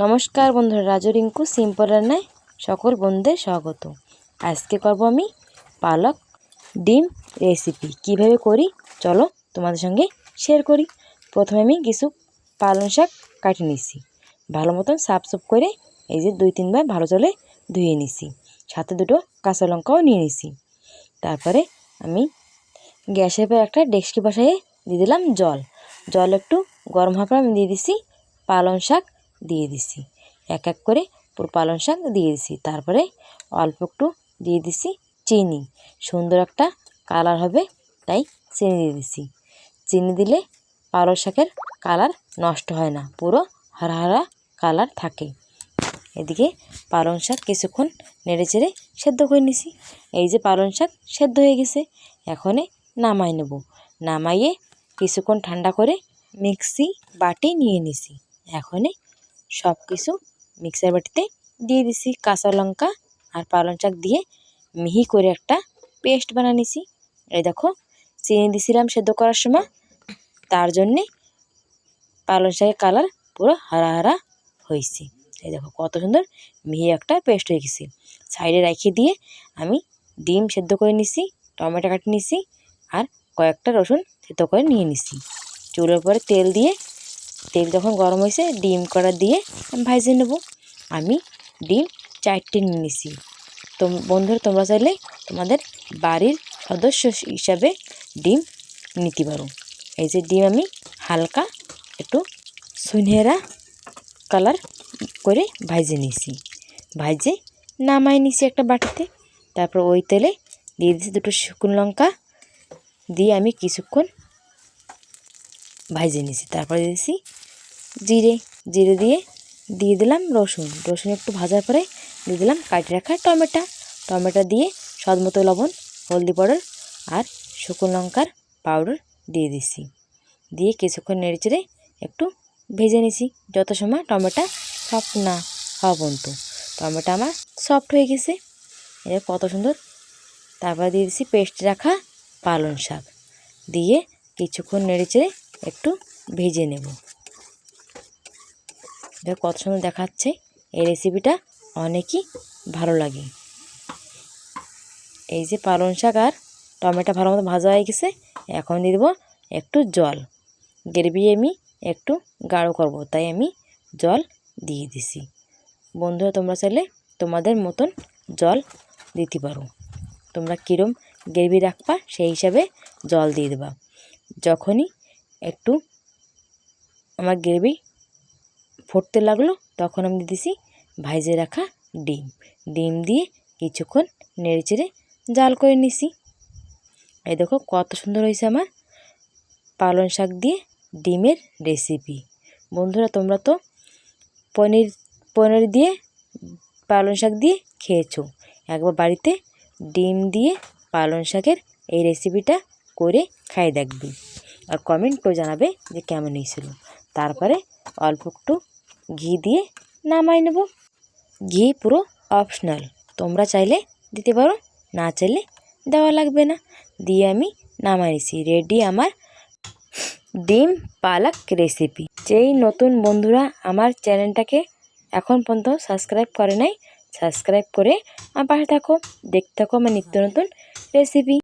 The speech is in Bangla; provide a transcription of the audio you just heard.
নমস্কার বন্ধুরা, রাজু রিঙ্কু সিম্পল রান্নায় সকল বন্ধুদের স্বাগত। আজকে করব আমি পালক ডিম রেসিপি। কিভাবে করি চলো তোমাদের সঙ্গে শেয়ার করি। প্রথমে আমি কিছু পালং শাক কাটে নিছি, ভালো মতন সাফ করে এই যে 2-3 বার ভালো জলে ধুয়ে নিছি। সাথে দুটো কাঁচা লঙ্কাও নিয়ে নিছি। তারপরে আমি গ্যাসের পর একটা ডেকচি বসাইয়ে দিয়ে দিলাম জল একটু গরম হওয়ার পর আমি দিয়ে দিছি পালং শাক দিয়ে দিছি। এক এক করে পুরো পালং শাক দিয়ে দিছি। তারপরে অল্প একটু দিয়ে দিছি চিনি, সুন্দর একটা কালার হবে তাই চিনি দিয়ে দিছি। চিনি দিলে পালং শাকের কালার নষ্ট হয় না, পুরো হারা হারা কালার থাকে। এদিকে পালং শাক কিছুক্ষণ নেড়ে চেড়ে সেদ্ধ করে নিছি। এই যে পালং শাক সেদ্ধ হয়ে গেছে, এখনে নামাই নেব। নামাইয়ে কিছুক্ষণ ঠান্ডা করে মিক্সি বাটি নিয়ে নিছি। এখনে সব কিছু মিক্সার বাটিতে দিয়ে দিছি। কাঁচা লঙ্কা আর পালং শাক দিয়ে মিহি করে একটা পেস্ট বানিয়ে নিছি। এই দেখো চিনি দিছিলাম সেদ্ধ করার সময়, তার জন্যে পালং শাকের কালার পুরো হারা হারা হয়েছে। এই দেখো কত সুন্দর মিহি একটা পেস্ট হয়ে গেছে। সাইডে রেখে দিয়ে আমি ডিম সেদ্ধ করে নিছি, টমেটো কাটে নিছি আর কয়েকটা রসুন সেদ্ধ করে নিয়ে নিছি। চুলোর পরে তেল যখন গরম হয়েছে ডিম কড়া দিয়ে ভাজে নেব। আমি ডিম 4টে নিয়ে নিছি। তো বন্ধুরা তোমরা চাইলে তোমাদের বাড়ির সদস্য হিসাবে ডিম নিতে পারো। এই যে ডিম আমি হালকা একটু সুনহেরা কালার করে ভাজে নিছি, ভাজে নামাই নিছি একটা বাটিতে। তারপর ওই তেলে দিয়ে দিছি দুটো শুকনো লঙ্কা দিয়ে আমি কিছুক্ষণ ভাজে নিছি। তারপরে দিয়েছি জিরে দিয়ে দিলাম রসুন একটু ভাজার পরে দিয়ে দিলাম কাটে রাখা টমেটো দিয়ে স্বাদ মতো লবণ, হলদি পাউডার আর শুকনো লঙ্কার পাউডার দিয়ে দিছি। দিয়ে কিছুক্ষণ নেড়ে চেড়ে একটু ভেজে নিছি যত সময় টমেটো সফট না হওয়া পর্যন্ত। টমেটো আমার সফট হয়ে গেছে, এটা কত সুন্দর। তারপরে দিয়ে দিছি পেস্ট রাখা পালং শাক দিয়ে কিছুক্ষণ নেড়ে চেড়ে একটু ভেজে নেব। দেখো কত সুন্দর দেখাচ্ছে। এই রেসিপিটা অনেকই ভালো লাগে। এই যে পালং শাক আর টমেটো ভালো মতো ভাজা হয়ে গেছে, এখন দিয়ে দেবো একটু জল। গ্রেভি আমি একটু গাঢ় করব তাই আমি জল দিয়ে দিছি। বন্ধুরা তোমরা চাইলে তোমাদের মতন জল দিতে পারো, তোমরা কীরকম গ্রেভি রাখবা সেই হিসাবে জল দিয়ে দেবা। যখনই একটু আমার গ্রেভি ফুটতে লাগলো তখন আমি দিয়ে দিছি ভাজে রাখা ডিম দিয়ে কিছুক্ষণ নেড়ে চেড়ে জাল করে নিছি। এই দেখো কত সুন্দর হয়েছে আমার পালং শাক দিয়ে ডিমের রেসিপি। বন্ধুরা তোমরা তো পনির দিয়ে পালং শাক দিয়ে খেয়েছো, একবার বাড়িতে ডিম দিয়ে পালং শাকের এই রেসিপিটা করে খাই দেখবি আর কমেন্ট করে জানাবে যে কেমন হয়েছিল। তারপরে অল্প একটু ঘি দিয়ে নামাই নেব। ঘি পুরো অপশনাল, তোমরা চাইলে দিতে পারো, না চাইলে দেওয়া লাগবে না। দিয়ে আমি নামাই নিছি। রেডি আমার ডিম পালক রেসিপি। যেই নতুন বন্ধুরা আমার চ্যানেলটাকে এখন পর্যন্ত সাবস্ক্রাইব করে নাই, সাবস্ক্রাইব করে আমার পাশে থাকো, দেখতে থাকো আমার নিত্য নতুন রেসিপি।